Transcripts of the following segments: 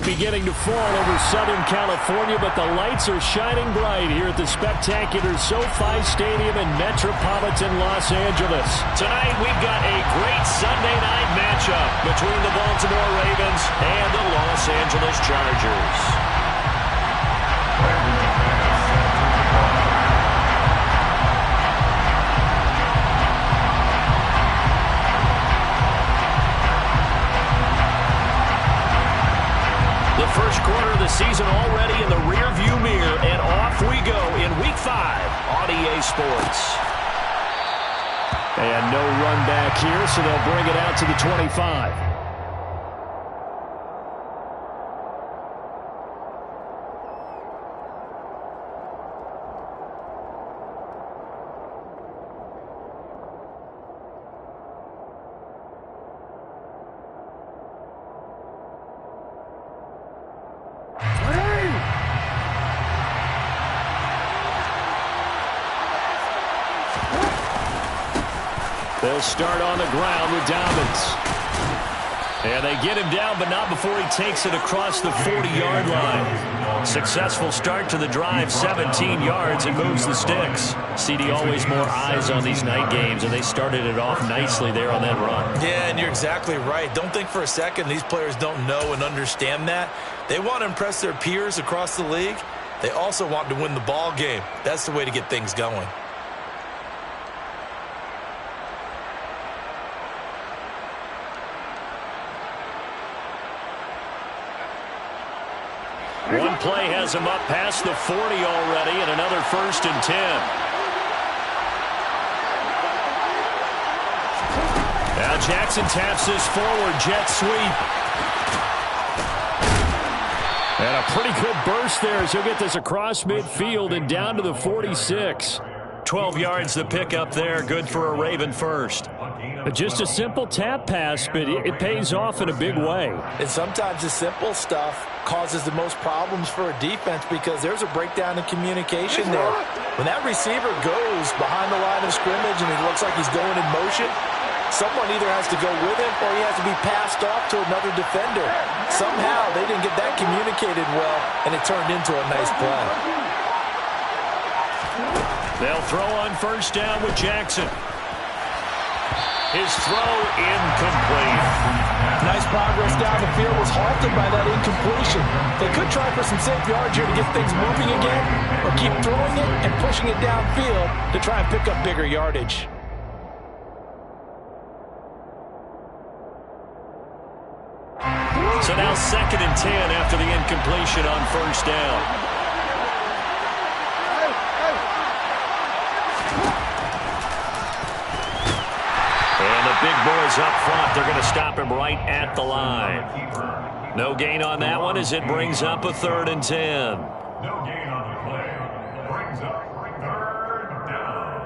beginning to fall over Southern California, but the lights are shining bright here at the spectacular SoFi Stadium in metropolitan Los Angeles. Tonight, we've got a great Sunday night matchup between the Baltimore Ravens and the Los Angeles Chargers. The first quarter of the season already in the rearview mirror, and off we go in Week 5 on EA Sports. And no run back here, so they'll bring it out to the 25. They'll start on the ground with Dobbins. And they get him down, but not before he takes it across the 40-yard line. Successful start to the drive, 17 yards, and moves the sticks. CD, always more eyes on these night games, and they started it off nicely there on that run. Yeah, and you're exactly right. Don't think for a second these players don't know and understand that. They want to impress their peers across the league. They also want to win the ball game. That's the way to get things going. One play has him up past the 40 already, and another 1st and 10. Now Jackson taps this forward, jet sweep. And a pretty good burst there as he'll get this across midfield and down to the 46. 12 yards the pick up there, good for a Raven first. Just a simple tap pass, but it pays off in a big way. And sometimes the simple stuff causes the most problems for a defense because there's a breakdown in communication there. When that receiver goes behind the line of scrimmage and it looks like he's going in motion, someone either has to go with him or he has to be passed off to another defender. Somehow they didn't get that communicated well, and it turned into a nice play. They'll throw on 1st down with Jackson. His throw incomplete. Nice progress down the field was halted by that incompletion. They could try for some safe yards here to get things moving again, or keep throwing it and pushing it downfield to try and pick up bigger yardage. So now 2nd and 10 after the incompletion on 1st down. Big boys up front. They're going to stop him right at the line. No gain on that one as it brings up a 3rd and 10. No gain on the play. Brings up 3rd down.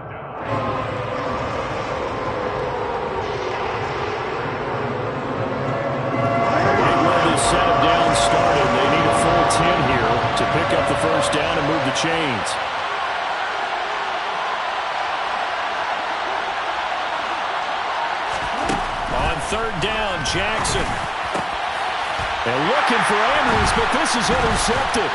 Right where this set of downs started, they need a full 10 here to pick up the 1st down and move the chains. On 3rd down, Jackson. They're looking for Andrews, but this is intercepted.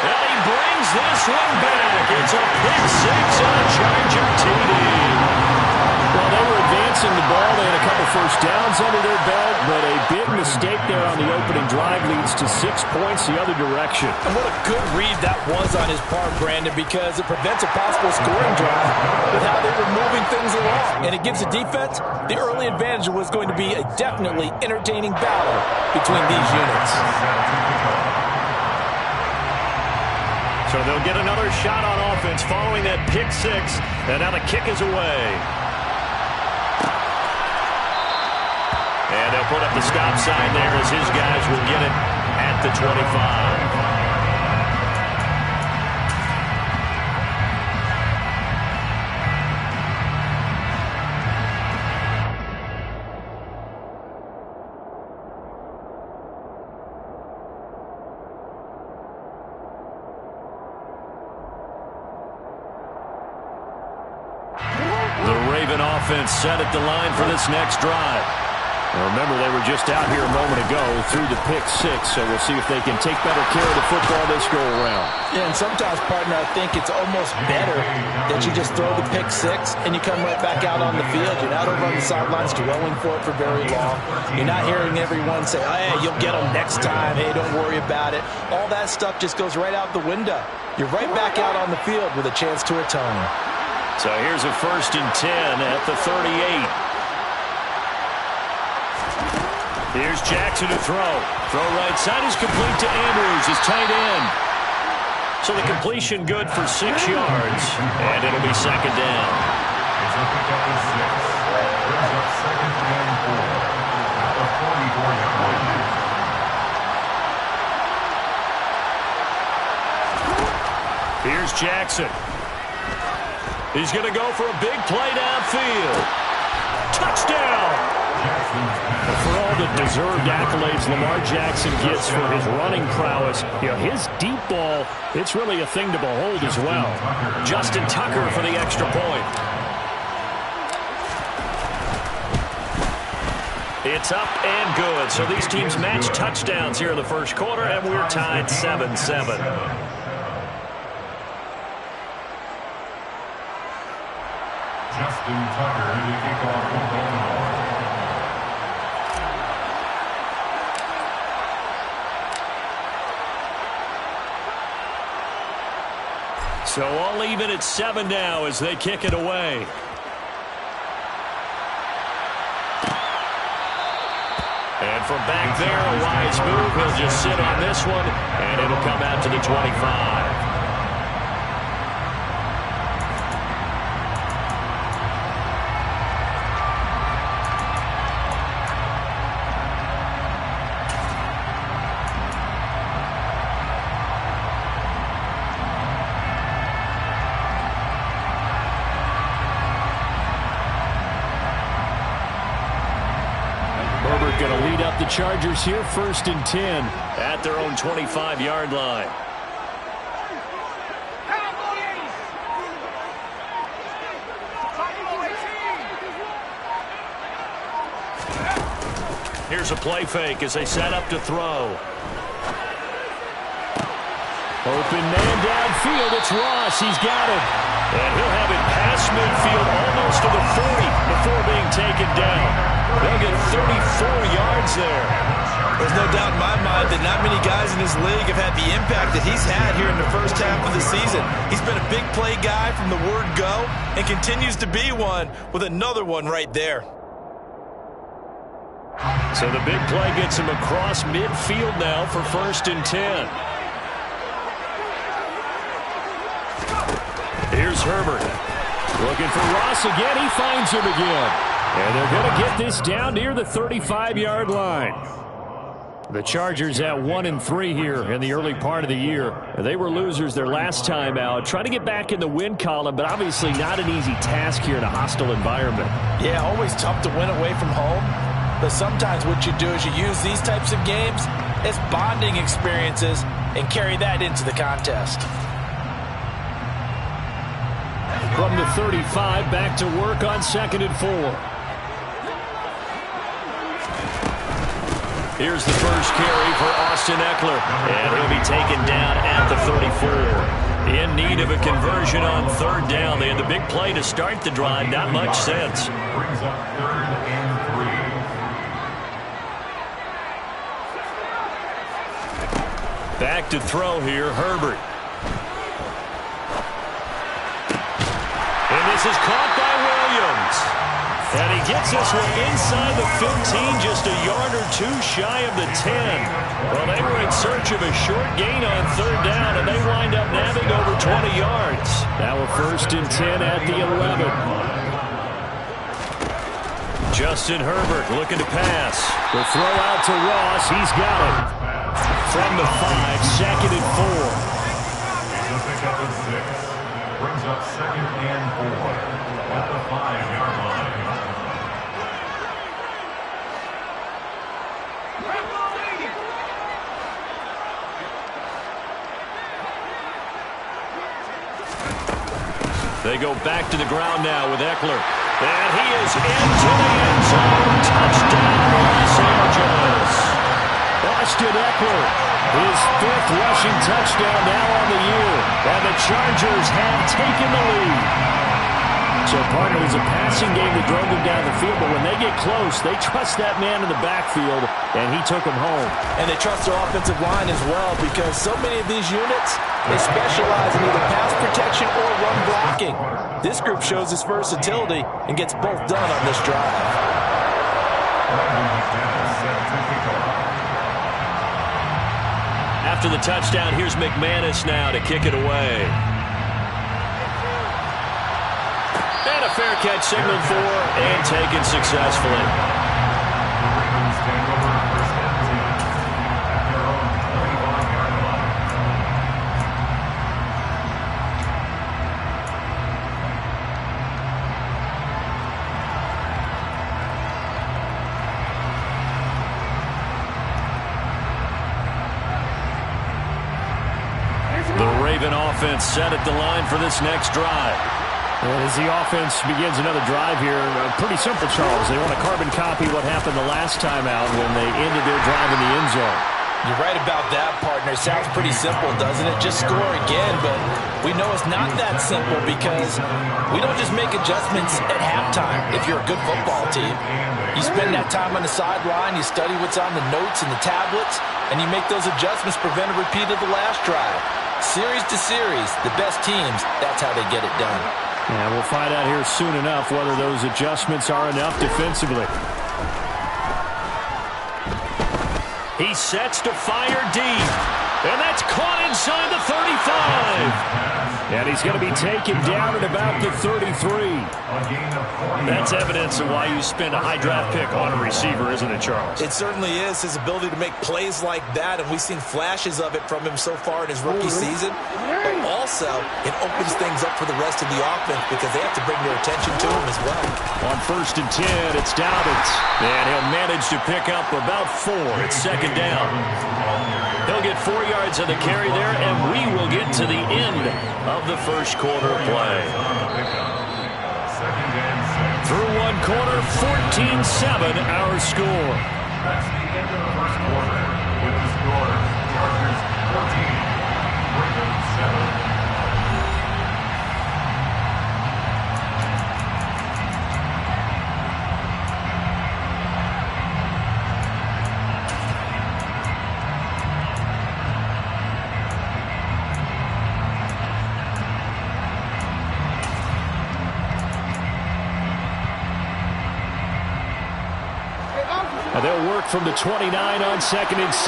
And he brings this one back. It's a pick 6 on a Charger TD. Well, they were advancing the ball. They had a couple 1st downs under their belt, but a big mistake there on the opening drive leads to 6 points the other direction. And what a good read that was on his part, Brandon, because it prevents a possible scoring drive with how they were moving things along. And it gives the defense the early advantage of what's going to be a definitely entertaining battle between these units. So they'll get another shot on offense following that pick 6, and now the kick is away. And they'll put up the stop sign there as his guys will get it at the 25. offense set at the line for this next drive. Now remember, they were just out here a moment ago through the pick six, so we'll see if they can take better care of the football this go-around. Yeah, and sometimes, partner, I think it's almost better that you just throw the pick six and you come right back out on the field. You're not over on the sidelines dwelling for it for very long. You're not hearing everyone say, hey, you'll get them next time. Hey, don't worry about it. All that stuff just goes right out the window. You're right back out on the field with a chance to atone. So here's a 1st and 10 at the 38. Here's Jackson to throw. Throw right side is complete to Andrews, his tight end. So the completion good for 6 yards, and it'll be 2nd down. It's a pickup of 6. Brings up 2nd and 4 at the 44-yard line. Here's Jackson. He's going to go for a big play downfield. Touchdown! For all the deserved accolades Lamar Jackson gets for his running prowess, his deep ball, it's really a thing to behold as well. Justin Tucker for the extra point. It's up and good. So these teams match touchdowns here in the first quarter, and we're tied 7-7. Justin Tucker to kick off for Baltimore. So all even at 7 now as they kick it away. And from back there, a wise move. He'll just sit on this one, and it'll come out to the 25. Going to lead up the Chargers here, 1st and 10 at their own 25-yard line. Here's a play fake as they set up to throw. Open man downfield. It's Ross. He's got it. And he'll have it past midfield almost to the 40 before being taken down. They'll get 34 yards there. There's no doubt in my mind that not many guys in this league have had the impact that he's had here in the first half of the season. He's been a big play guy from the word go and continues to be one with another one right there. So the big play gets him across midfield now for 1st and 10. Here's Herbert. Looking for Ross again. He finds him again. And they're going to get this down near the 35-yard line. The Chargers at 1-3 here in the early part of the year. They were losers their last time out. Trying to get back in the win column, but obviously not an easy task here in a hostile environment. Yeah, always tough to win away from home. But sometimes what you do is you use these types of games as bonding experiences and carry that into the contest. From the 35, back to work on 2nd and 4. Here's the first carry for Austin Eckler, and he'll be taken down at the 34. In need of a conversion on 3rd down. They had the big play to start the drive. Not much sense. Brings up 3rd and 3. Back to throw here, Herbert. And this is caught by Williams. And he gets this one inside the 15, just a yard or two shy of the 10. Well, they were in search of a short gain on 3rd down, and they wind up nabbing over 20 yards. Now a 1st and 10 at the 11. Justin Herbert looking to pass. The throw out to Ross. He's got it. From the 5, 2nd and 4. The pickup of 6. Brings up 2nd and 4 at the 5-yard line. They go back to the ground now with Eckler. And he is into the end zone. Touchdown, Los Angeles. Austin Eckler, his 5th rushing touchdown now on the year. And the Chargers have taken the lead. So, partner, it was a passing game that drove them down the field, but when they get close, they trust that man in the backfield, and he took them home. And they trust their offensive line as well, because so many of these units, they specialize in either pass protection or run blocking. This group shows its versatility and gets both done on this drive. After the touchdown, here's McManus now to kick it away. And a fair catch signaled for and taken successfully. The Raven offense set at the line for this next drive. And as the offense begins another drive here, pretty simple, Charles. They want to carbon copy what happened the last time out when they ended their drive in the end zone. You're right about that, partner. Sounds pretty simple, doesn't it? Just score again, but we know it's not that simple because we don't just make adjustments at halftime if you're a good football team. You spend that time on the sideline, you study what's on the notes and the tablets, and you make those adjustments, prevent a repeat of the last drive. Series to series, the best teams, that's how they get it done. Yeah, we'll find out here soon enough whether those adjustments are enough defensively. He sets to fire deep. And that's caught inside the 35. And he's going to be taken down at about the 33. That's evidence of why you spend a high draft pick on a receiver, isn't it, Charles? It certainly is, his ability to make plays like that, and we've seen flashes of it from him so far in his rookie season. But also, it opens things up for the rest of the offense because they have to bring their attention to him as well. On 1st and 10, it's Dobbins. And he'll manage to pick up about 4. It's 2nd down. He'll get 4 yards on the carry there, and we will get to the end of the first quarter play. Through 1 quarter, 14-7 our score. That's the end of the first quarter. With the score, Chargers 14, Ravens 7. They'll work from the 29 on 2nd and 6.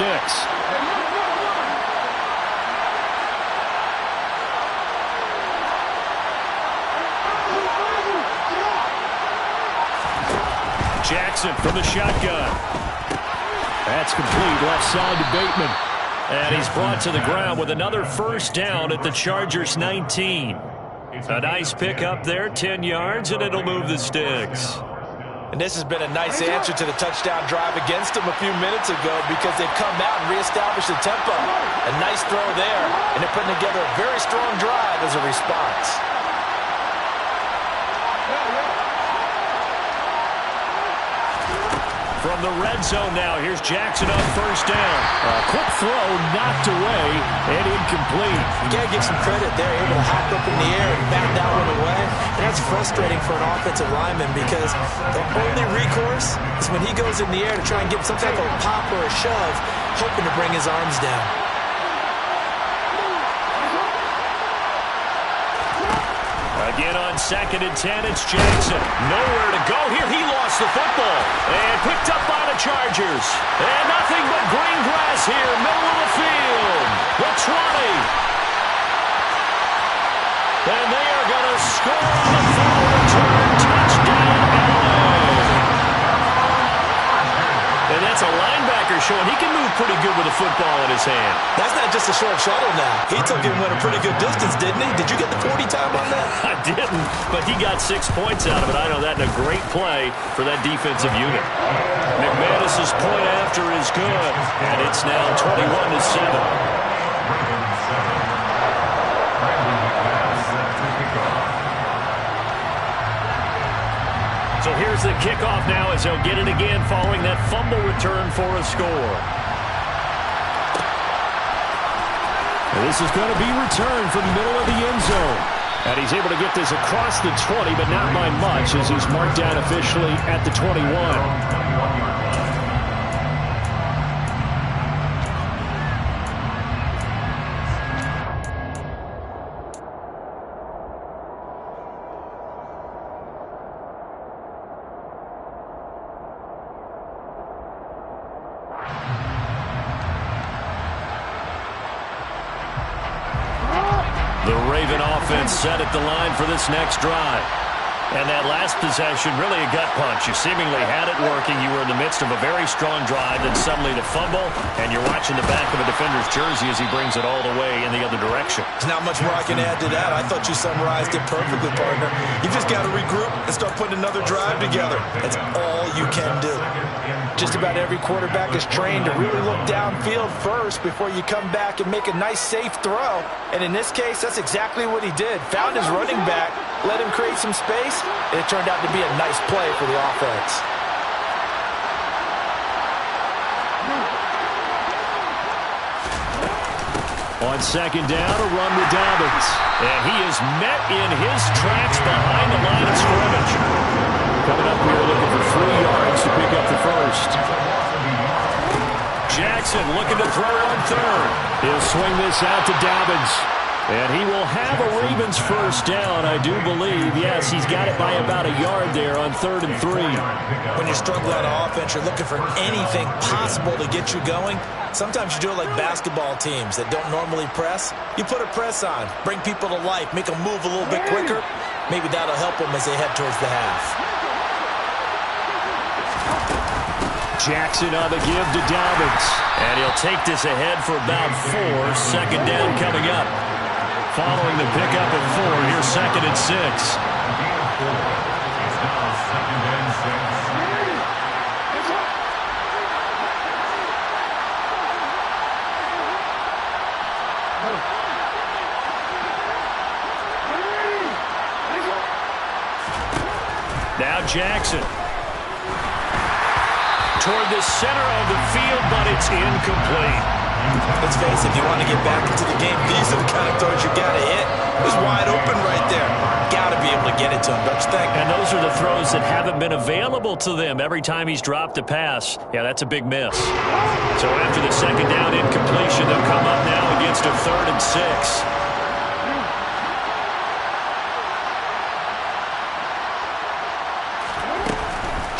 Jackson from the shotgun. That's complete left side to Bateman. And he's brought to the ground with another 1st down at the Chargers 19. A nice pick up there, 10 yards, and it'll move the sticks. And this has been a nice answer to the touchdown drive against them a few minutes ago because they've come out and reestablished the tempo. A nice throw there, and they're putting together a very strong drive as a response. From the red zone now, here's Jackson on 1st down. Quick throw, knocked away, and incomplete. You got to give some credit there, able to hop up in the air and bat that one away. And that's frustrating for an offensive lineman because the only recourse is when he goes in the air to try and get some type of pop or a shove, hoping to bring his arms down. Again on 2nd and 10, it's Jackson. Nowhere to go here. He lost the football. And picked up by the Chargers. And nothing but green grass here, middle of the field. The 20. And they are going to score on the final return. Touchdown, LA. And that's a linebacker showing he can move pretty good with a football in his hand. That's not just a short shuttle now. He took him at a pretty good distance, didn't he? Did you get the 40 time on that? I didn't, but he got 6 points out of it. I know that in a great play for that defensive unit. McManus's point after is good, and it's now 21-7. So here's the kickoff now as they'll get it again following that fumble return for a score. This is going to be returned from the middle of the end zone. And he's able to get this across the 20, but not by much as he's marked down officially at the 21. The Raven offense set at the line for this next drive. And that last possession, really a gut punch. You seemingly had it working. You were in the midst of a very strong drive, then suddenly the fumble, and you're watching the back of a defender's jersey as he brings it all the way in the other direction. There's not much more I can add to that. I thought you summarized it perfectly, partner. You just got to regroup and start putting another drive together. That's all you can do. Just about every quarterback is trained to really look downfield first before you come back and make a nice, safe throw. And in this case, that's exactly what he did. Found his running back, let him create some space, and it turned out to be a nice play for the offense. On second down, a run with Dobbins. And he is met in his tracks behind the line of scrimmage. Coming up, we're looking for 3 yards to pick up the first. Jackson looking to throw on third. He'll swing this out to Dobbins. And he will have a Ravens first down, I do believe. Yes, he's got it by about a yard there on 3rd and 3. When you're struggling on offense, you're looking for anything possible to get you going. Sometimes you do it like basketball teams that don't normally press. You put a press on, bring people to life, make them move a little bit quicker. Maybe that'll help them as they head towards the half. Jackson on the give to Dobbins. And he'll take this ahead for about 4. Second down coming up. Following the pickup of 4, here's 2nd and 6. Now Jackson. Toward the center of the field, but it's incomplete. Let's face it, if you want to get back into the game, these are the kind of throws you got to hit. It was wide open right there. Got to be able to get it to him, don't you think? And those are the throws that haven't been available to them every time he's dropped a pass. Yeah, that's a big miss. So after the second down incompletion, they'll come up now against a 3rd and 6.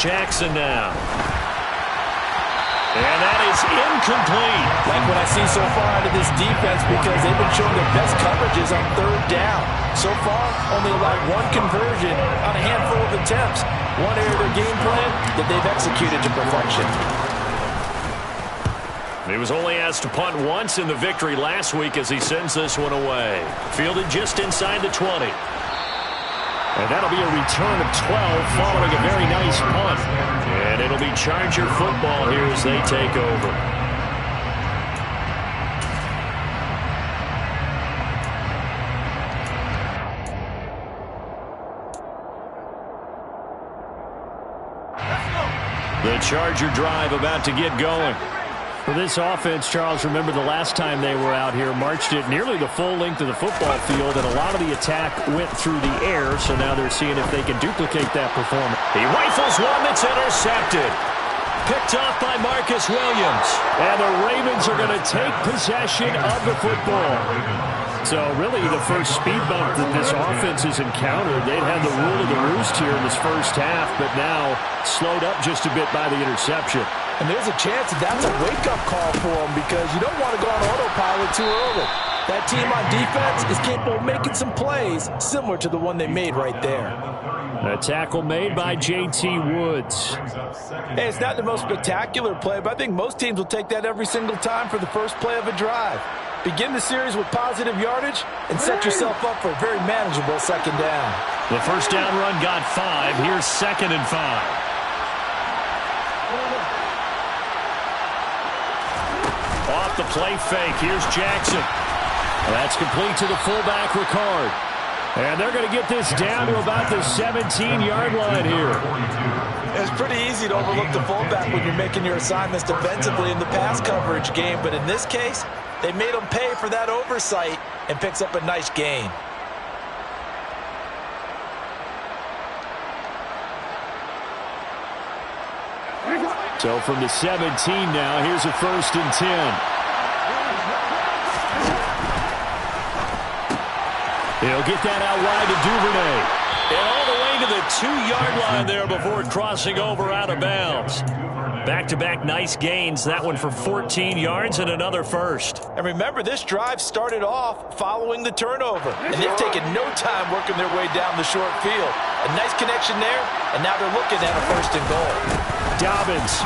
Jackson now. And that is incomplete. Like what I see so far out of this defense because they've been showing their best coverages on 3rd down. So far, only allowed 1 conversion on a handful of attempts. One area of their game plan that they've executed to perfection. He was only asked to punt once in the victory last week as he sends this one away. Fielded just inside the 20. And that'll be a return of 12 following a very nice punt. And it'll be Charger football here as they take over. The Charger drive about to get going. For this offense, Charles, remember the last time they were out here, marched it nearly the full length of the football field, and a lot of the attack went through the air, so now they're seeing if they can duplicate that performance. He rifles one that's intercepted. Picked off by Marcus Williams. And the Ravens are going to take possession of the football. So really the first speed bump that this offense has encountered. They'd had the rule of the roost here in this first half, but now slowed up just a bit by the interception. And there's a chance that that's a wake-up call for them because you don't want to go on autopilot too early. That team on defense is capable of making some plays similar to the one they made right there. A tackle made by J.T. Woods. Hey, it's not the most spectacular play, but I think most teams will take that every single time for the first play of a drive. Begin the series with positive yardage and set yourself up for a very manageable second down. The first down run got 5. Here's 2nd and 5. The play fake. Here's Jackson. That's complete to the fullback, Ricard. And they're going to get this down to about the 17-yard line here. It's pretty easy to overlook the fullback when you're making your assignments defensively in the pass coverage game, but in this case, they made him pay for that oversight and picks up a nice gain. So from the 17 now, here's a 1st and 10. He'll get that out wide to Duvernay. And all the way to the 2-yard line there before crossing over out of bounds. Back-to-back nice gains. That one for 14 yards and another first. And remember, this drive started off following the turnover. And they've taken no time working their way down the short field. A nice connection there, and now they're looking at a 1st and goal. Dobbins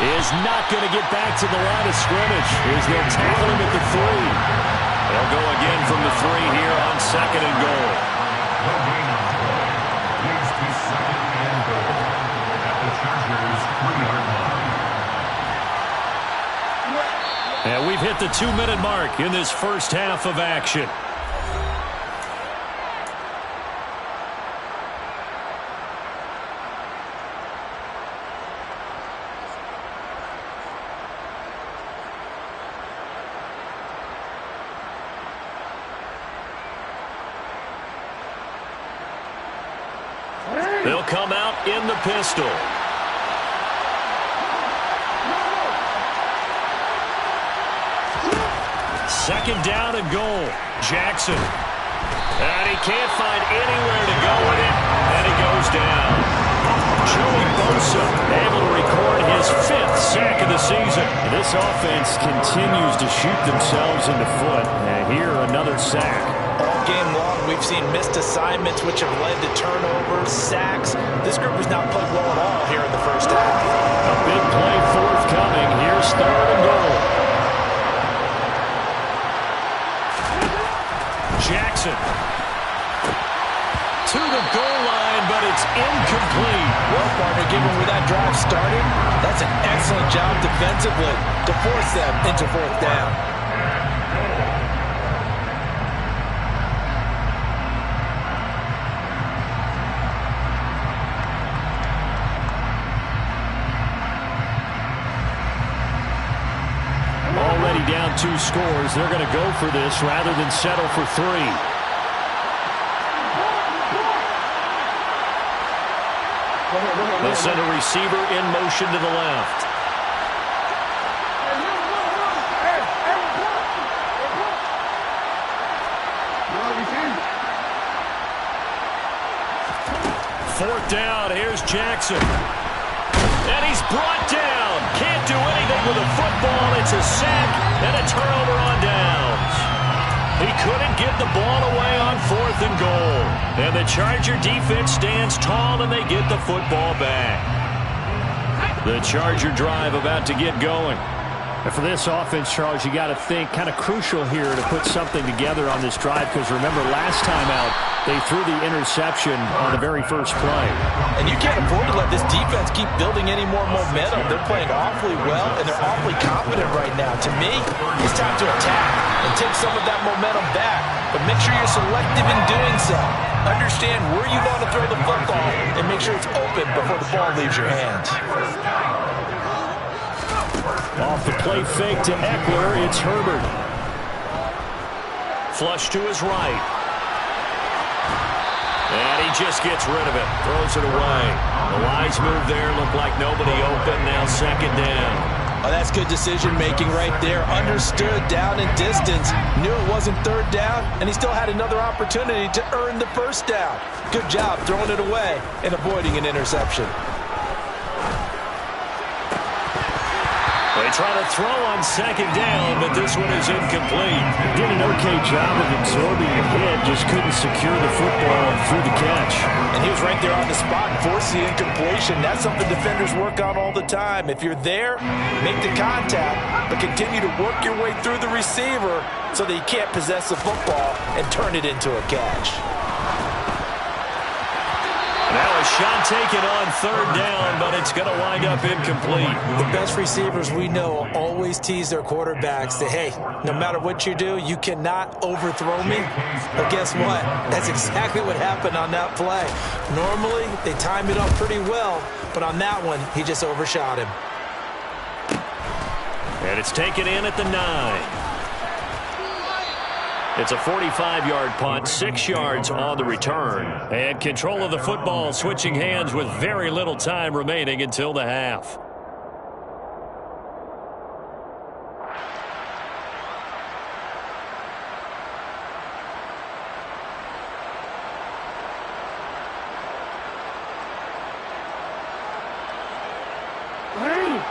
is not going to get back to the line of scrimmage. Here's they'll tackle him at the 3. They'll go again from the 3 here on 2nd and goal. The gain leads to 2nd and goal at the Chargers' 3-yard line. And we've hit the 2-minute mark in this first half of action. They'll come out in the pistol. Second down and goal. Jackson. And he can't find anywhere to go with it. And he goes down. Joey Bosa able to record his 5th sack of the season. And this offense continues to shoot themselves in the foot. And here another sack. All game long, we've seen missed assignments which have led to turnovers, sacks. This group has not played well at all here in the first half. A big play forthcoming. Here's 3rd and goal. Jackson to the goal line, but it's incomplete. Well, partner, given where that drive started, that's an excellent job defensively to force them into 4th down. Already down 2 scores. They're going to go for this rather than settle for 3. They'll send a receiver in motion to the left. Fourth down, here's Jackson. And he's brought down. Can't do anything with a football. It's a sack and a turnover on downs. He couldn't get the ball away on 4th and goal. And the Charger defense stands tall and they get the football back. The Charger drive about to get going. And for this offense, Charles, you got to think kind of crucial here to put something together on this drive because remember last time out they threw the interception on the very first play. And you can't afford to let this defense keep building any more momentum. They're playing awfully well and they're awfully confident right now. To me, it's time to attack and take some of that momentum back. But make sure you're selective in doing so. Understand where you want to throw the football and make sure it's open before the ball leaves your hands. Off the play fake to Eckler, it's Herbert. Flush to his right. And he just gets rid of it. Throws it away. The wise move there. Looked like nobody open. Now 2nd down. Oh, that's good decision-making right there. Understood down and distance. Knew it wasn't 3rd down, and he still had another opportunity to earn the 1st down. Good job throwing it away and avoiding an interception. They try to throw on 2nd down, but this one is incomplete. Did an okay job of absorbing the hit, just couldn't secure the football through the catch. And he was right there on the spot and forced the incompletion. That's something defenders work on all the time. If you're there, make the contact, but continue to work your way through the receiver so that he can't possess the football and turn it into a catch. Now a shot taken on third down, but it's going to wind up incomplete. The best receivers we know always tease their quarterbacks that, hey, no matter what you do, you cannot overthrow me. But guess what? That's exactly what happened on that play. Normally, they time it up pretty well, but on that one, he just overshot him. And it's taken in at the 9. It's a 45-yard punt, 6 yards on the return. And control of the football switching hands with very little time remaining until the half.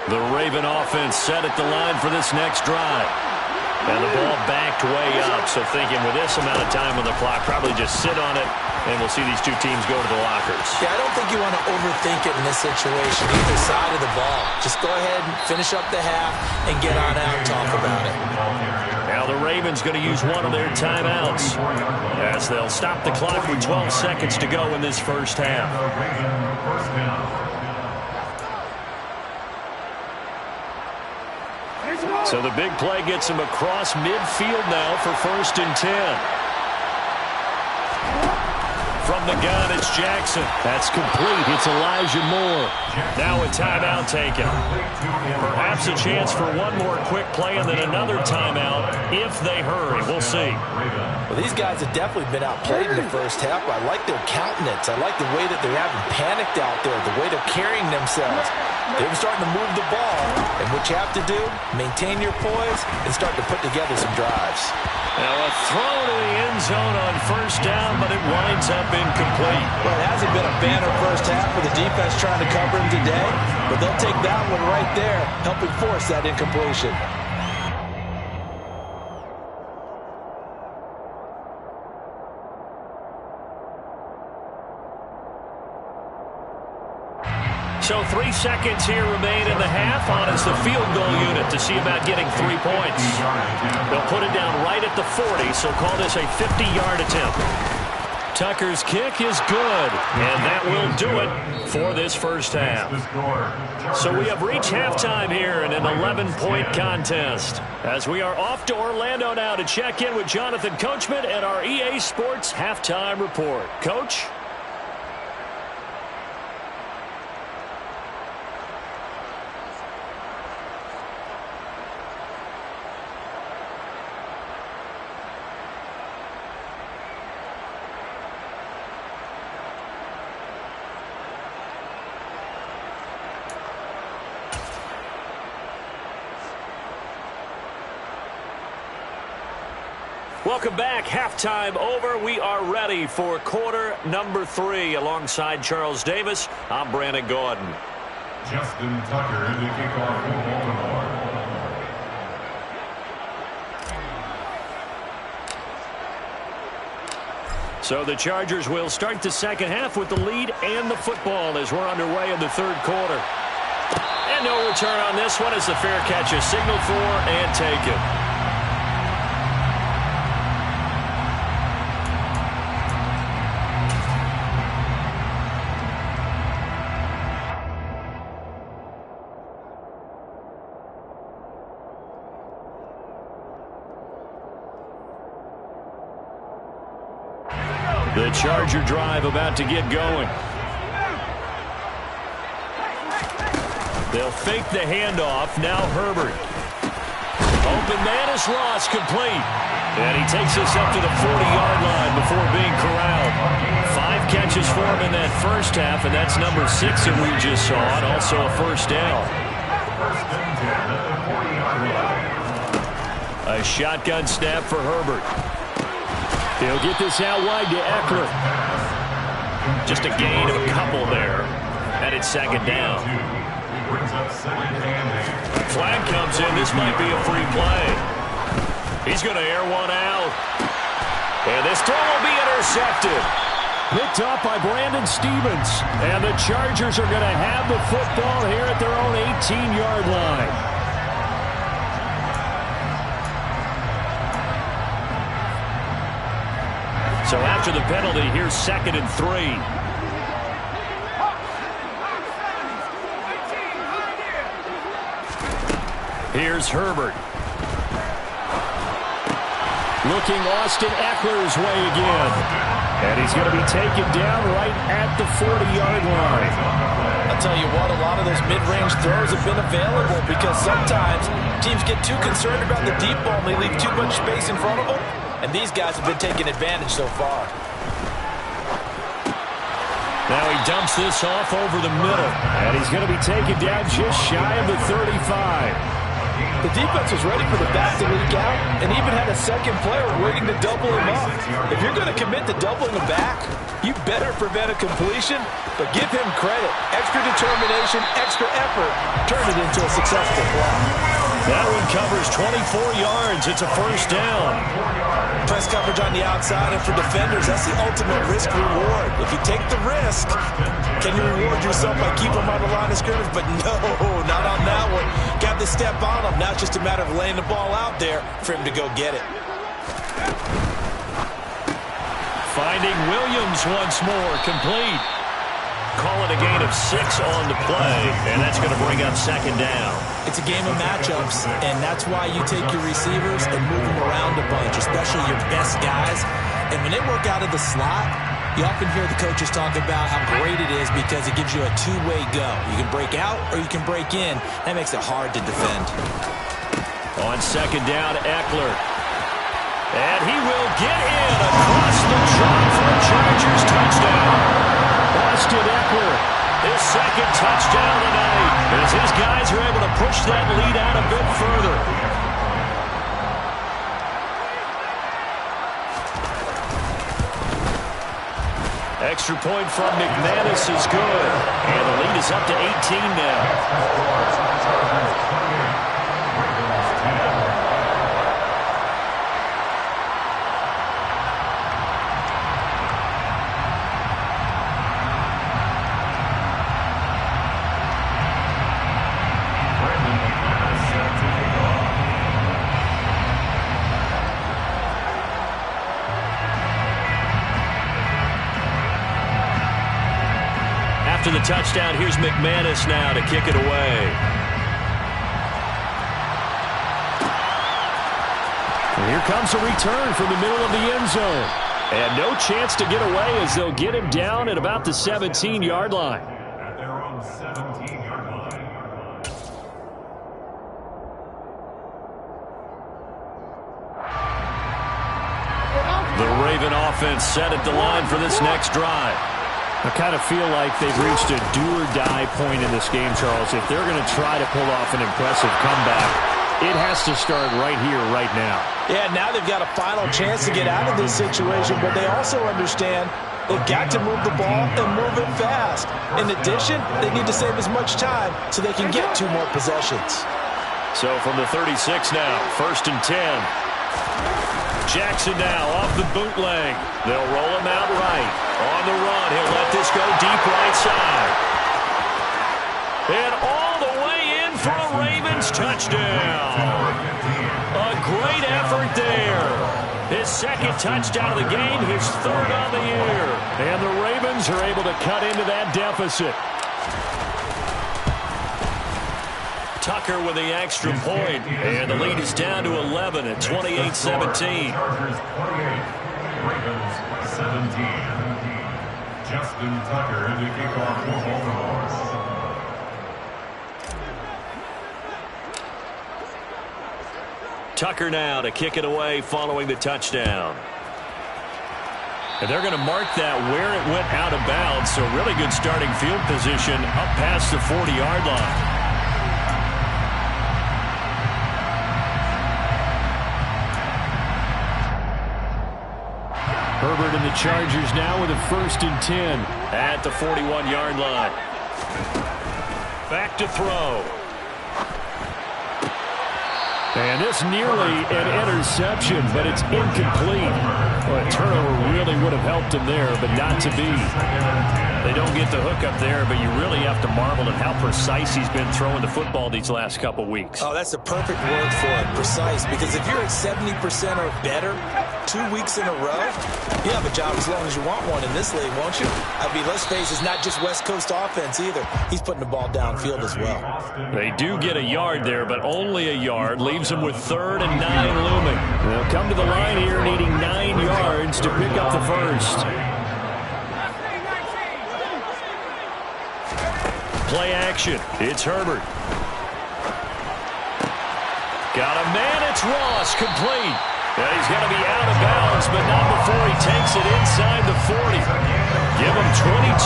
The Raven offense set at the line for this next drive. And the ball backed way up, so thinking with this amount of time on the clock, probably just sit on it, and we'll see these two teams go to the lockers. Yeah, I don't think you want to overthink it in this situation, either side of the ball. Just go ahead and finish up the half and get on out and talk about it. Now the Ravens going to use one of their timeouts as they'll stop the clock with 12 seconds to go in this first half. So the big play gets him across midfield now for 1st and 10. From the gun, it's Jackson. That's complete. It's Elijah Moore. Now a timeout taken. Perhaps a chance for one more quick play and then another timeout if they hurry. We'll see. Well, these guys have definitely been outplayed in the first half. I like their countenance. I like the way that they haven't panicked out there, the way they're carrying themselves. They're starting to move the ball, and what you have to do, maintain your poise and start to put together some drives. Now a throw to the end zone on 1st down, but it winds up incomplete. Well, it hasn't been a banner first half for the defense trying to cover him today, but they'll take that one right there, helping force that incompletion. So 3 seconds here remain in the half on as the field goal unit to see about getting 3 points. They'll put it down right at the 40, so call this a 50-yard attempt. Tucker's kick is good, and that will do it for this first half. So we have reached halftime here in an 11-point contest as we are off to Orlando now to check in with Jonathan Coachman and our EA Sports Halftime Report. Coach? Welcome back. Halftime over. We are ready for quarter number 3. Alongside Charles Davis, I'm Brandon Gordon. Justin Tucker in the kickoff for Baltimore. So the Chargers will start the second half with the lead and the football as we're underway in the third quarter. And no return on this one as the fair catch is signaled for and taken. The Charger drive about to get going. They'll fake the handoff. Now Herbert. Open man is lost, complete. And he takes us up to the 40-yard line before being corralled. 5 catches for him in that first half, and that's number 6 that we just saw, and also a first down. A shotgun snap for Herbert. He'll get this out wide to Eckler. Just a gain of a couple there. And it's second down. Flag comes in. This might be a free play. He's going to air one out. And this throw will be intercepted. Picked up by Brandon Stephens. And the Chargers are going to have the football here at their own 18-yard line. So after the penalty, here's 2nd and 3. Here's Herbert. Looking Austin Eckler's way again. And he's going to be taken down right at the 40-yard line. I'll tell you what, a lot of those mid-range throws have been available because sometimes teams get too concerned about the deep ball and they leave too much space in front of them. And these guys have been taking advantage so far. Now he dumps this off over the middle. And he's going to be taken down just shy of the 35. The defense was ready for the back to leak out and even had a second player waiting to double him up. If you're going to commit to doubling him back, you better prevent a completion, but give him credit. Extra determination, extra effort, turn it into a successful play. That one covers 24 yards. It's a first down. Press coverage on the outside, and for defenders, that's the ultimate risk-reward. If you take the risk, can you reward yourself by keeping them on the line of scrimmage? But no, not on that one. Got to step on them. Now it's just a matter of laying the ball out there for him to go get it. Finding Williams once more, complete. Call it a gain of 6 on the play, and that's going to bring up second down. It's a game of matchups, and that's why you take your receivers and move them around a bunch, especially your best guys. And when they work out of the slot, you often hear the coaches talk about how great it is because it gives you a two-way go. You can break out or you can break in. That makes it hard to defend. On second down, Eckler. And he will get in across the drop for a Chargers touchdown. Austin Eckler, his second touchdown tonight, as his guys are able to push that lead out a bit further. Extra point from McManus is good, and the lead is up to 18 now. After the touchdown, here's McManus now to kick it away. And here comes a return from the middle of the end zone. And no chance to get away as they'll get him down at about the 17-yard line. At their own 17-yard line. The Raven offense set at the line for this next drive. I kind of feel like they've reached a do-or-die point in this game, Charles. If they're going to try to pull off an impressive comeback, it has to start right here, right now. Yeah, now they've got a final chance to get out of this situation, but they also understand they've got to move the ball and move it fast. In addition, they need to save as much time so they can get 2 more possessions. So from the 36 now, 1st and 10. Jackson now off the bootleg. They'll roll him out right. On the run, he'll let this go deep right side. And all the way in for a Ravens touchdown. A great effort there. His second touchdown of the game, his 3rd on the year. And the Ravens are able to cut into that deficit. Tucker with the extra point, and the lead is down to 11 at 28-17. Chargers 28, Ravens 17. Justin Tucker in the kickoff for Baltimore. Tucker now to kick it away following the touchdown. And they're going to mark that where it went out of bounds, so really good starting field position up past the 40-yard line. Herbert and the Chargers now with a 1st and 10. At the 41-yard line. Back to throw. And this nearly an interception, but it's incomplete. Well, a turnover really would have helped him there, but not to be. They don't get the hook up there, but you really have to marvel at how precise he's been throwing the football these last couple weeks. Oh, that's the perfect word for it, precise, because if you're at 70% or better, 2 weeks in a row, you have a job as long as you want one in this league, won't you? I mean, let's face it, it's not just West Coast offense either. He's putting the ball downfield as well. They do get a yard there, but only a yard. Leaves them with 3rd and 9 looming. They'll come to the line here needing 9 yards to pick up the first. Play action. It's Herbert. Got a man. It's Ross. Complete. And he's going to be out of bounds, but not before he takes it inside the 40. Give him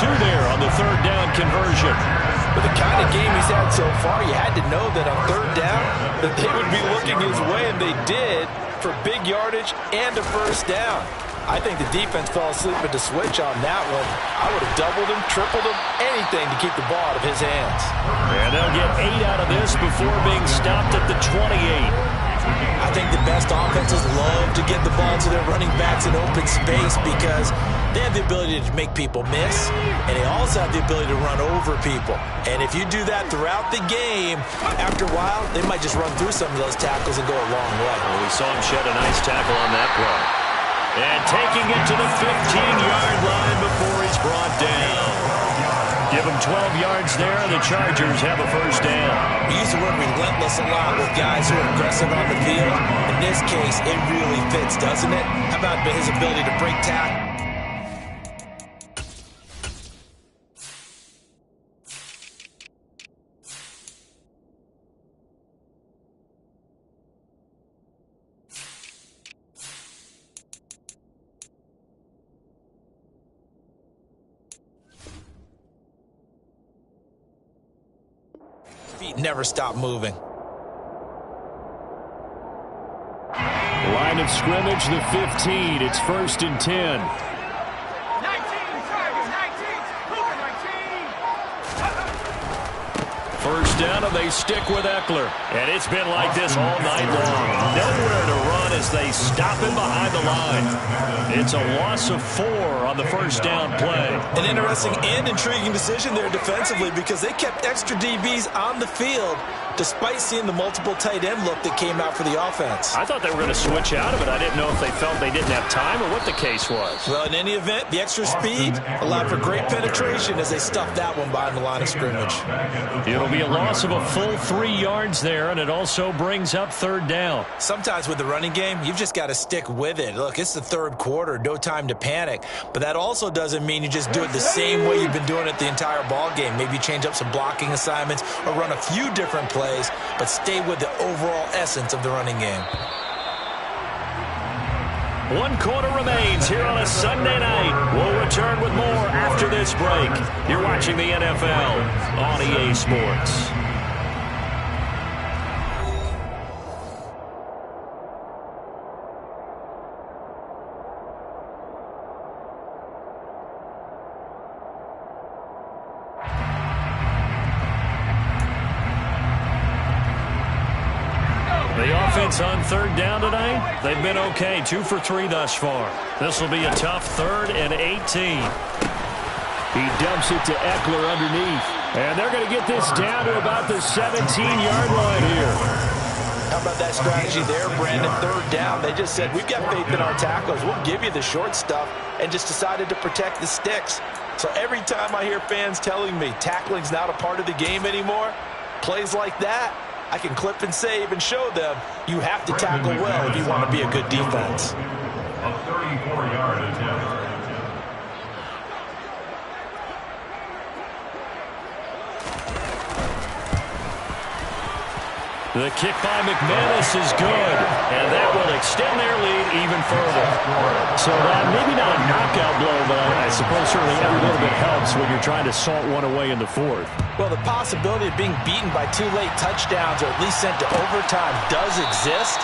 22 there on the 3rd down conversion. With the kind of game he's had so far, you had to know that on 3rd down that they would be looking his way, and they did for big yardage and a first down. I think the defense fell asleep at the switch on that one. I would have doubled him, tripled him, anything to keep the ball out of his hands. And they'll get 8 out of this before being stopped at the 28. I think the best offenses love to get the ball to their running backs in open space because they have the ability to make people miss, and they also have the ability to run over people. And if you do that throughout the game, after a while, they might just run through some of those tackles and go a long way. Well, we saw him shed a nice tackle on that play. And taking it to the 15-yard line before he's brought down. Give him 12 yards there, and the Chargers have a first down. We use the word relentless a lot with guys who are aggressive on the field. In this case, it really fits, doesn't it? How about his ability to break tackle? Never stop moving. Line of scrimmage, the 15. It's 1st and 10. 19, 19. First down, and they stick with Eckler. And it's been like this all night long. Nowhere to run as they stop him behind the line. It's a loss of 4 on the first down play. An interesting and intriguing decision there defensively because they kept extra DBs on the field despite seeing the multiple tight end look that came out for the offense. I thought they were going to switch out of it. I didn't know if they felt they didn't have time or what the case was. Well, in any event, the extra speed allowed for great penetration as they stuffed that one behind the line of scrimmage. It'll be a loss of a full 3 yards there, and it also brings up 3rd down. Sometimes with the running game, you've just got to stick with it. Look, it's the 3rd quarter, no time to panic. But that also doesn't mean you just do it the same way you've been doing it the entire ball game. Maybe change up some blocking assignments or run a few different plays, but stay with the overall essence of the running game. 1 quarter remains here on a Sunday night. We'll return with more after this break. You're watching the NFL on EA Sports. On 3rd down tonight, they've been okay. 2 for 3 thus far. This will be a tough 3rd and 18. He dumps it to Eckler underneath. And they're going to get this down to about the 17-yard line here. How about that strategy there, Brandon? 3rd down. They just said, we've got faith in our tackles. We'll give you the short stuff, and just decided to protect the sticks. So every time I hear fans telling me tackling's not a part of the game anymore, plays like that, I can clip and save and show them you have to tackle well if you want to be a good defense. A 34-yard attempt. The kick by McManus is good, and that will extend their lead even further. So that maybe not a knockout blow, but I suppose certainly every little bit helps when you're trying to salt one away in the 4th. Well, the possibility of being beaten by 2 late touchdowns or at least sent to overtime does exist,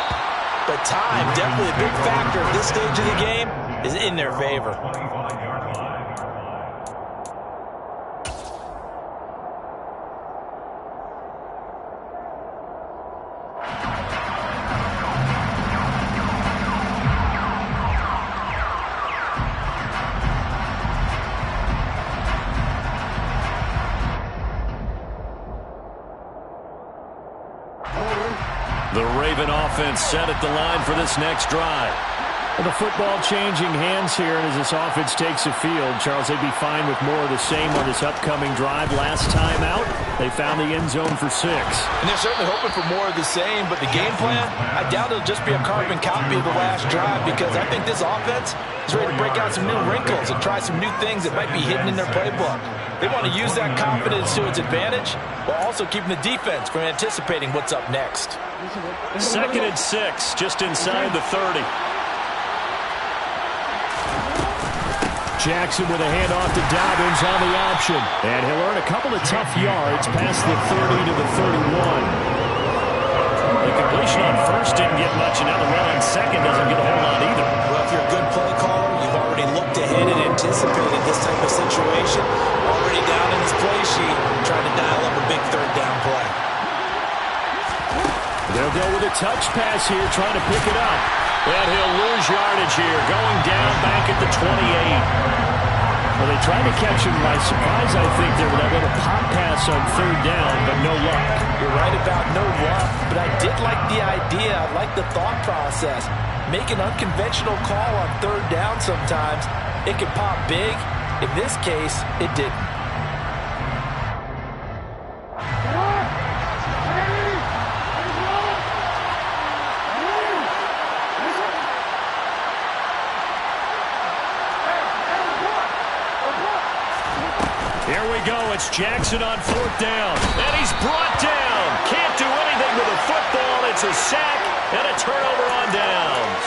but time, definitely a big factor at this stage of the game, is in their favor. The Raven offense set at the line for this next drive. Well, the football changing hands here, and as this offense takes the field, Charles, they'd be fine with more of the same on this upcoming drive. Last time out, they found the end zone for 6. And they're certainly hoping for more of the same, but the game plan, I doubt it'll just be a carbon copy of the last drive, because I think this offense is ready to break out some new wrinkles and try some new things that might be hidden in their playbook. They want to use that confidence to its advantage, while also keeping the defense from anticipating what's up next. 2nd and 6, just inside the 30. Jackson with a handoff to Dobbins on the option. And he'll earn a couple of tough yards past the 30 to the 31. The completion on first didn't get much, and now the run on second doesn't get a whole lot either. Well, if you're a good play caller, you've already looked ahead and anticipated this type of situation. Already down in his play sheet, trying to dial up a big 3rd down play. They'll go with a touch pass here, trying to pick it up. And he'll lose yardage here, going down back at the 28. Well, they tried to catch him by surprise, I think, there with that little pop pass on 3rd down, but no luck. You're right about no luck, but I did like the idea. I like the thought process. Make an unconventional call on 3rd down sometimes. It can pop big. In this case, it didn't. Here we go. It's Jackson on 4th down. And he's brought down. Can't do anything with the football. It's a sack and a turnover on downs.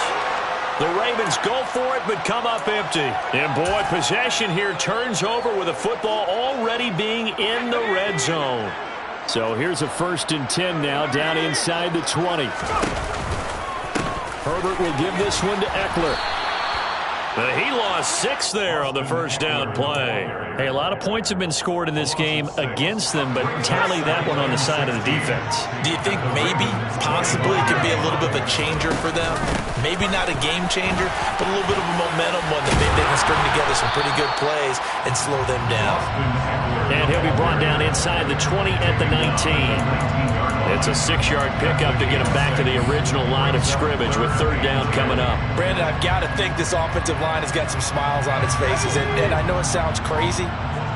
The Ravens go for it, but come up empty. And, boy, possession here turns over with the football already being in the red zone. So here's a 1st and 10 now, down inside the 20. Herbert will give this one to Eckler. He lost 6 there on the 1st down play. Hey, a lot of points have been scored in this game against them, but tally that one on the side of the defense. Do you think maybe, possibly, it could be a little bit of a changer for them? Maybe not a game changer, but a little bit of a momentum one that maybe they can string together some pretty good plays and slow them down. And he'll be brought down inside the 20 at the 19. It's a 6-yard pickup to get him back to the original line of scrimmage with 3rd down coming up. Brandon, I've got to think this offensive line has got some smiles on its faces, and I know it sounds crazy,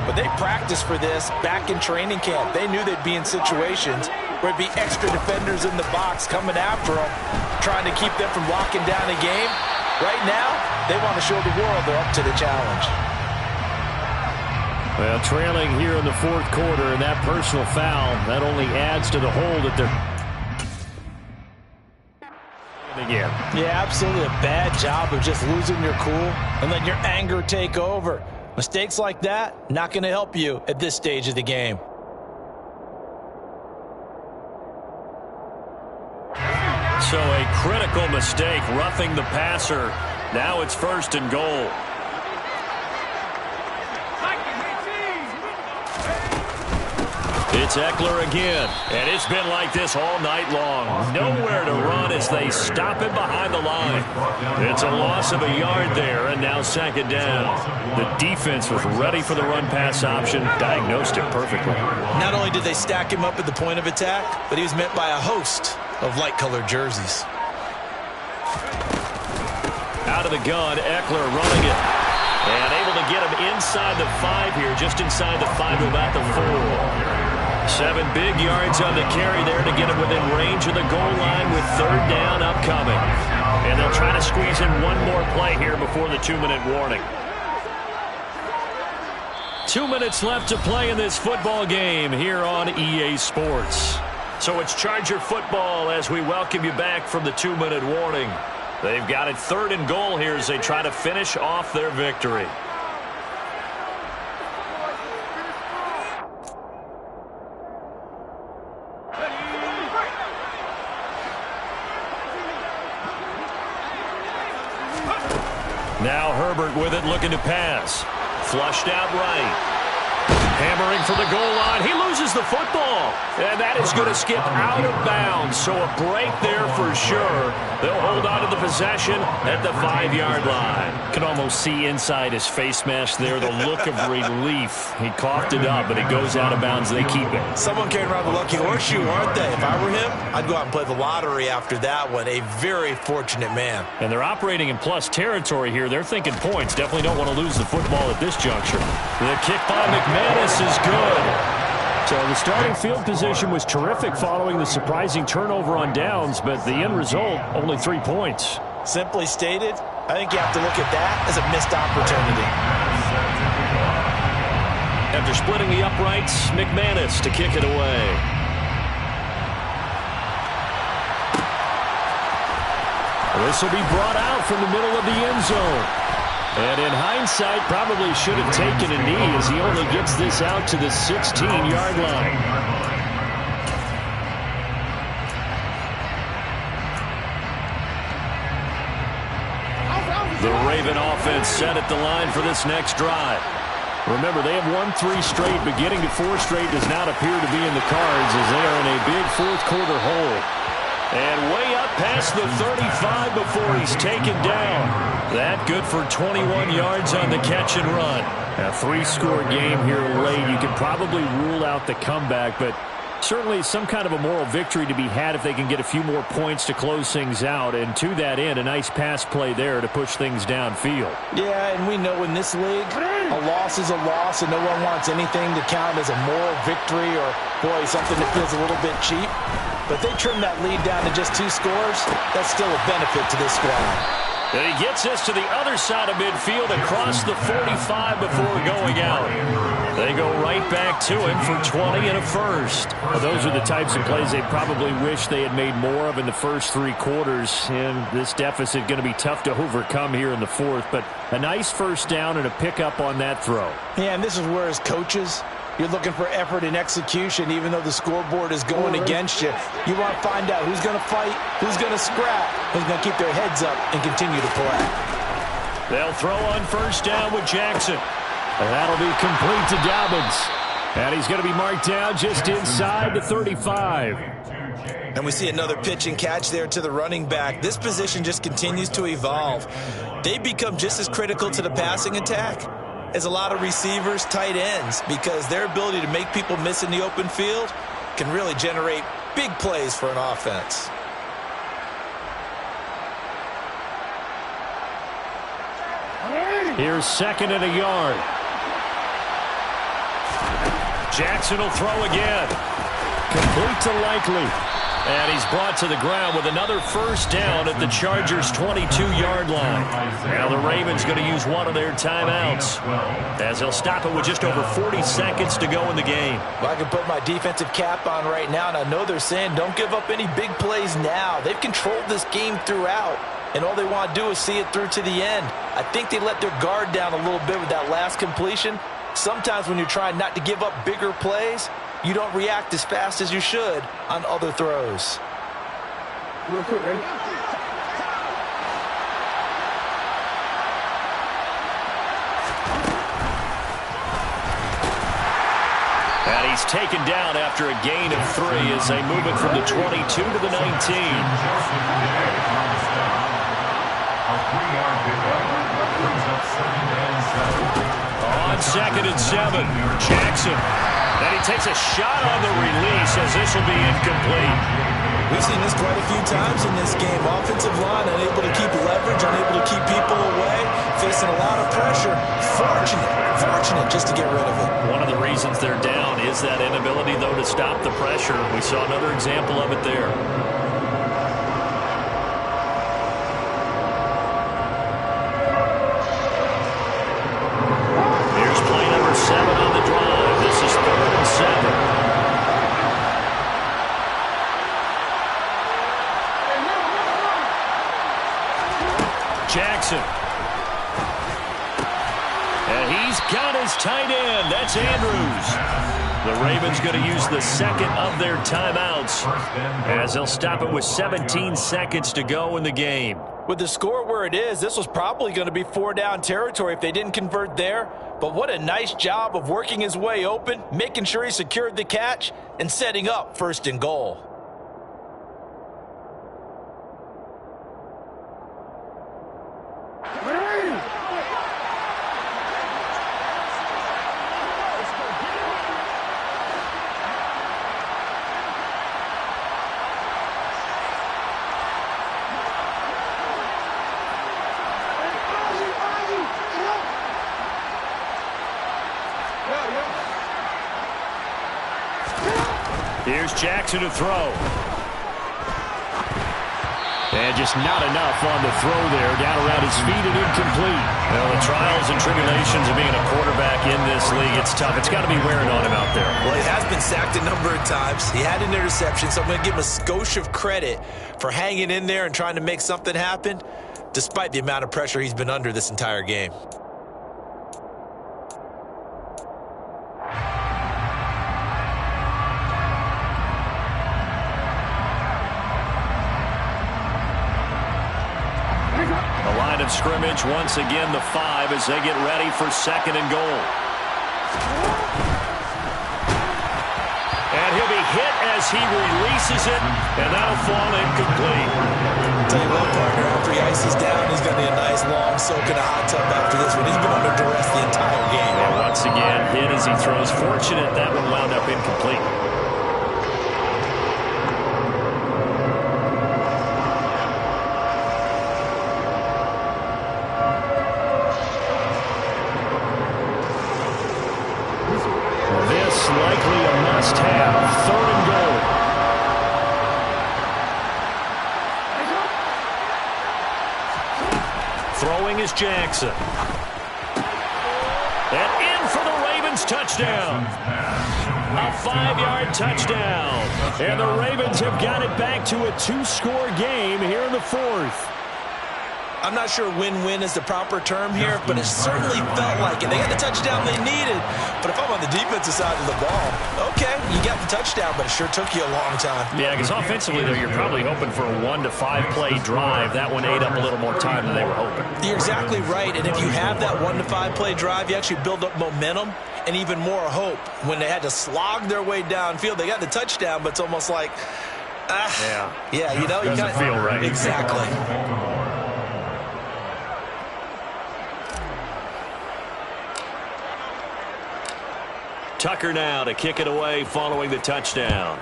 but they practiced for this back in training camp. They knew they'd be in situations where it'd be extra defenders in the box coming after them, trying to keep them from locking down a game. Right now, they want to show the world they're up to the challenge. Well, trailing here in the 4th quarter, and that personal foul, that only adds to the hole that they're again. Yeah, absolutely a bad job of just losing your cool and letting your anger take over. Mistakes like that, not going to help you at this stage of the game. So a critical mistake, roughing the passer. Now it's 1st and goal. It's Eckler again, and it's been like this all night long. Nowhere to run as they stop him behind the line. It's a loss of a yard there, and now 2nd down. The defense was ready for the run-pass option, diagnosed it perfectly. Not only did they stack him up at the point of attack, but he was met by a host of light-colored jerseys. Out of the gun, Eckler running it. And able to get him inside the 5 here, just inside the 5 to about the 4. 7 big yards on the carry there to get him within range of the goal line with 3rd down upcoming. And they'll try to squeeze in one more play here before the 2-minute warning. 2 minutes left to play in this football game here on EA Sports. So it's Charger football as we welcome you back from the 2-minute warning. They've got it 3rd and goal here as they try to finish off their victory. Now Herbert with it, looking to pass. Flushed out right. Hammering for the goal line. He loses loses the football. And that is going to skip out of bounds. So a break there for sure. They'll hold on to the possession at the 5-yard line. Can almost see inside his face mask there the look of relief. He coughed it up, but it goes out of bounds. They keep it. Someone carrying around the lucky horseshoe, aren't they? If I were him, I'd go out and play the lottery after that one. A very fortunate man. And they're operating in plus territory here. They're thinking points. Definitely don't want to lose the football at this juncture. The kick by McManus is good. So the starting field position was terrific following the surprising turnover on downs, but the end result, only 3 points. Simply stated, I think you have to look at that as a missed opportunity. After splitting the uprights, McManus to kick it away. This will be brought out from the middle of the end zone. And in hindsight, probably should have taken a knee as he only gets this out to the 16-yard line. The Raven offense set at the line for this next drive. Remember, they have won 3 straight, but getting to 4 straight does not appear to be in the cards as they are in a big fourth-quarter hole. And way up past the 35 before he's taken down. That good for 21 yards on the catch and run. A 3-score game here late. You could probably rule out the comeback, but certainly some kind of a moral victory to be had if they can get a few more points to close things out. And to that end, a nice pass play there to push things downfield. Yeah, and we know in this league, a loss is a loss, and no one wants anything to count as a moral victory or, boy, something that feels a little bit cheap. But they trim that lead down to just 2 scores. That's still a benefit to this squad. And he gets us to the other side of midfield across the 45 before going out. They go right back to him for 20 and a first. Well, those are the types of plays they probably wish they had made more of in the first 3 quarters. And this deficit going to be tough to overcome here in the fourth. But a nice first down and a pickup on that throw. Yeah, and this is where as coaches, you're looking for effort and execution, even though the scoreboard is going against you. You want to find out who's going to fight, who's going to scrap, who's going to keep their heads up and continue to play. They'll throw on first down with Jackson. And that'll be complete to Dobbins. And he's going to be marked down just inside the 35. And we see another pitch and catch there to the running back. This position just continues to evolve. They become just as critical to the passing attack as a lot of receivers, tight ends, because their ability to make people miss in the open field can really generate big plays for an offense. Here's 2nd and a yard. Jackson will throw again. Complete to Likely. And he's brought to the ground with another first down at the Chargers' 22-yard line. Now the Ravens going to use one of their timeouts as they'll stop it with just over 40 seconds to go in the game. Well, I can put my defensive cap on right now, and I know they're saying don't give up any big plays now. They've controlled this game throughout, and all they want to do is see it through to the end. I think they let their guard down a little bit with that last completion. Sometimes when you're trying not to give up bigger plays, you don't react as fast as you should on other throws. And he's taken down after a gain of 3 as they move it from the 22 to the 19. On 2nd and 7, Jackson. And he takes a shot on the release as this will be incomplete. We've seen this quite a few times in this game. Offensive line unable to keep leverage, unable to keep people away, facing a lot of pressure. Fortunate just to get rid of it. One of the reasons they're down is that inability, though, to stop the pressure. We saw another example of it there. Here's play number 7 on the drive. This is 3rd and 7. Jackson. And he's got his tight end. That's Andrews. The Ravens going to use the 2nd of their timeouts as they'll stop it with 17 seconds to go in the game. With the score where it is, this was probably going to be 4-down territory if they didn't convert there. But what a nice job of working his way open, making sure he secured the catch, and setting up 1st and goal. Here's Jackson to throw. And just not enough on the throw there. Down around his feet and incomplete. Well, the trials and tribulations of being a quarterback in this league, it's tough. It's got to be wearing on him out there. Well, he has been sacked a number of times. He had an interception, so I'm going to give him a skosh of credit for hanging in there and trying to make something happen, despite the amount of pressure he's been under this entire game. Scrimmage once again the 5 as they get ready for 2nd and goal. And he'll be hit as he releases it, and that'll fall incomplete. Tell you what, partner, after he ices down, he's going to need a nice long soak in a hot tub after this one. He's been under duress the entire game. And once again, hit as he throws. Fortunate that one wound up incomplete. Likely a must-have. 3rd and goal. Throwing is Jackson. And in for the Ravens touchdown. A 5-yard touchdown. And the Ravens have got it back to a 2-score game here in the 4th. I'm not sure win-win is the proper term here, but it certainly felt like it. They got the touchdown they needed. But if I'm on the defensive side of the ball, okay, you got the touchdown, but it sure took you a long time. Yeah, because offensively, though, you're probably hoping for a 1 to 5 play drive. That one ate up a little more time than they were hoping. You're exactly right, and if you have that 1 to 5 play drive, you actually build up momentum and even more hope. When they had to slog their way downfield, they got the touchdown, but it's almost like, yeah, you know, you doesn't feel right. Exactly. Tucker now to kick it away following the touchdown.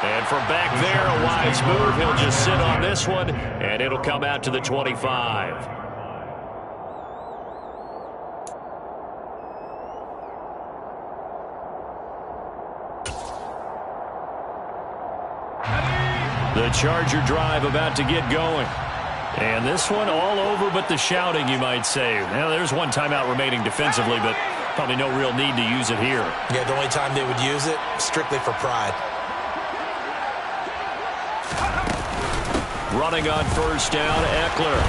And from back there, a wise move. He'll just sit on this one, and it'll come out to the 25. The Charger drive about to get going. And this one all over but the shouting, you might say. Now, there's one timeout remaining defensively, but probably no real need to use it here. Yeah, the only time they would use it, strictly for pride. Running on 1st down, Eckler.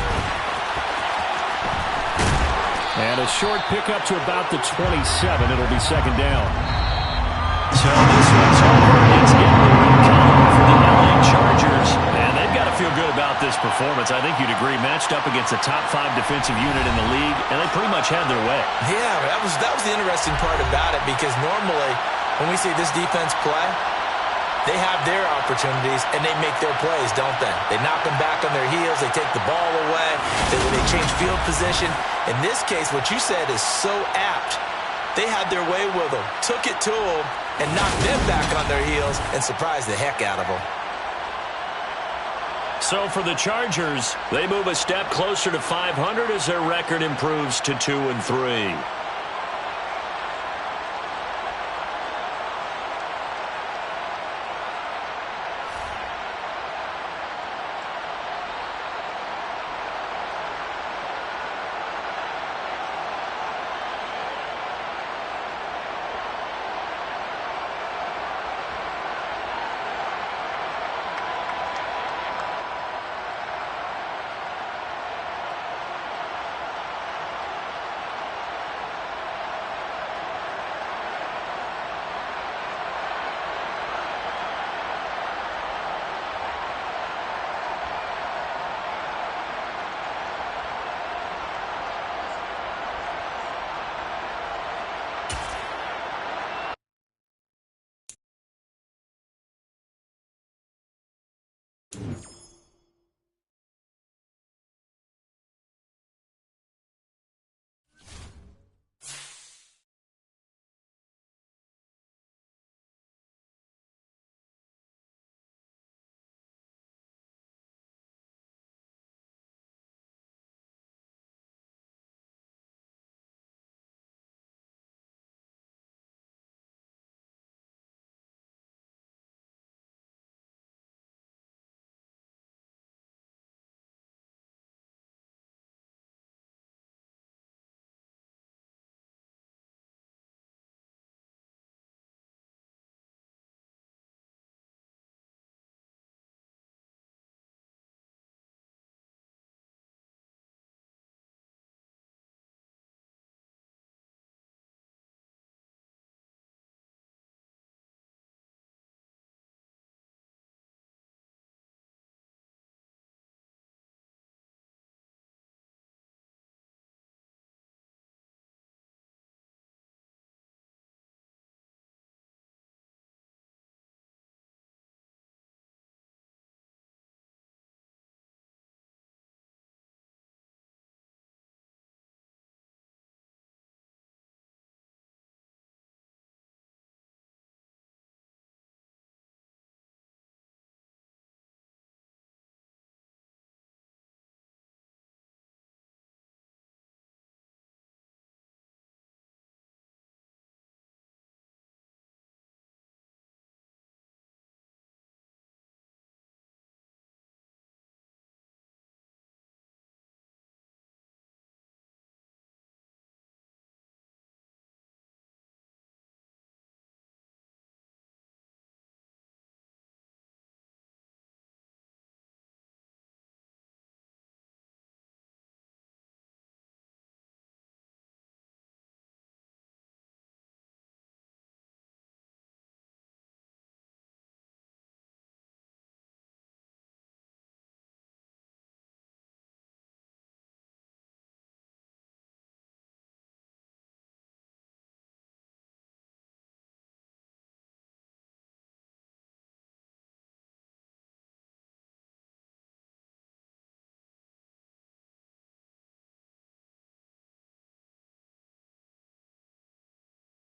And a short pickup to about the 27. It'll be 2nd down. So this one's over. It's in the win column for the LA Chargers. And they've got to feel good about this performance. I think you'd agree, matched up against a top 5 defensive unit in the league, and they pretty much had their way. Yeah, that was the interesting part about it, because normally when we see this defense play, they have their opportunities, and they make their plays, don't they? They knock them back on their heels. They take the ball away. They change field position. In this case, what you said is so apt. They had their way with them, took it to them, and knocked them back on their heels and surprised the heck out of them. So for the Chargers, they move a step closer to 500 as their record improves to 2-3. Ravens.